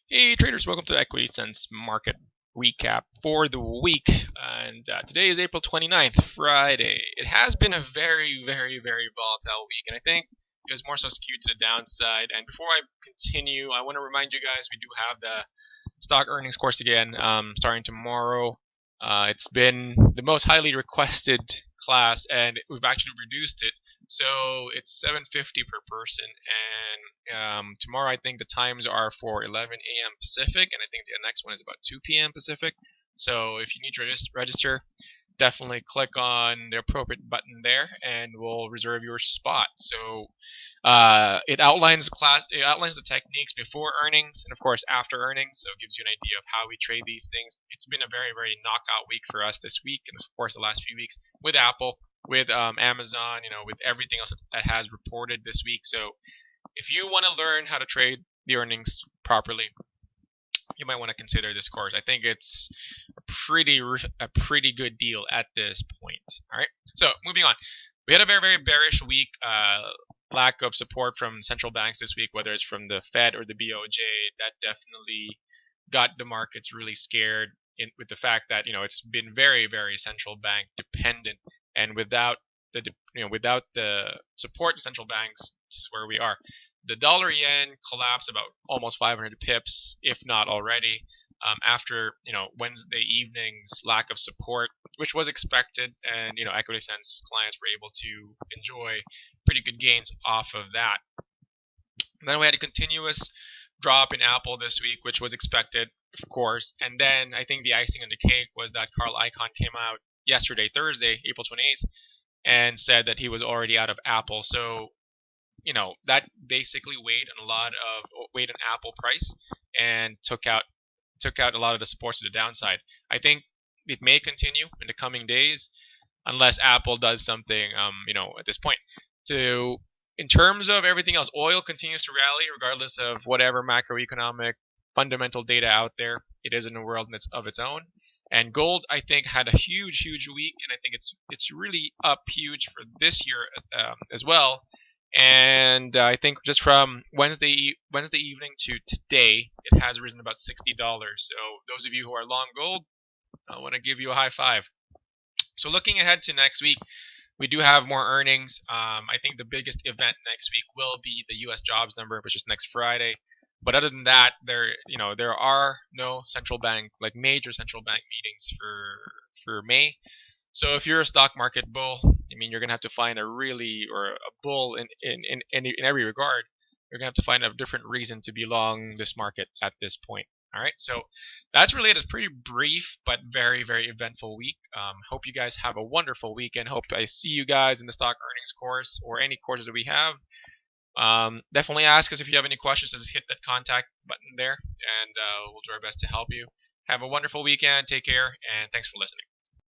Hey traders, welcome to Equity Sense Market Recap for the week. And today is April 29th, Friday. It has been a very, very, very volatile week, and I think it was more so skewed to the downside. And before I continue, I want to remind you guys we do have the stock earnings course again starting tomorrow. It's been the most highly requested class, and we've actually reduced it. So it's 750 per person, and tomorrow I think the times are for 11 a.m. Pacific, and I think the next one is about 2 p.m. Pacific. So if you need to register, definitely click on the appropriate button there, and we'll reserve your spot. So it outlines the techniques before earnings and of course after earnings, so it gives you an idea of how we trade these things. It's been a very, very knockout week for us this week, and of course the last few weeks with Apple, with Amazon, with everything else that has reported this week. So if you want to learn how to trade the earnings properly, you might want to consider this course. I think it's a pretty good deal at this point. All right. So moving on, we had a very, very bearish week. Lack of support from central banks this week, whether it's from the Fed or the BOJ, that definitely got the markets really scared with the fact that it's been very, very central bank dependent, and without the support of central banks, this is where we are. The dollar yen collapsed about almost 500 pips, if not already, after Wednesday evening's lack of support, which was expected, and Equity Sense clients were able to enjoy pretty good gains off of that. And then we had a continuous drop in Apple this week, which was expected, of course. And then I think the icing on the cake was that Carl Icahn came out yesterday, Thursday, April 28th, and said that he was already out of Apple. So that basically weighed on Apple price and took out a lot of the supports to the downside. I think it may continue in the coming days unless Apple does something at this point. In terms of everything else, oil continues to rally regardless of whatever macroeconomic fundamental data out there. It is in a world of its own. And gold, I think, had a huge, huge week, and I think it's really up huge for this year as well. And I think just from Wednesday evening to today, it has risen about $60. So those of you who are long gold, I want to give you a high five. So looking ahead to next week, we do have more earnings. I think the biggest event next week will be the U.S. jobs number, which is next Friday. But other than that, there are no major central bank meetings for May. So if you're a stock market bull, you're gonna have to find a bull in every regard. You're gonna have to find a different reason to be long this market at this point. All right, so that's really it. It's a pretty brief but very, very eventful week. Hope you guys have a wonderful weekend. Hope I see you guys in the stock earnings course or any courses that we have. Definitely ask us if you have any questions. Just hit that contact button there, and we'll do our best to help you. Have a wonderful weekend. Take care, and thanks for listening.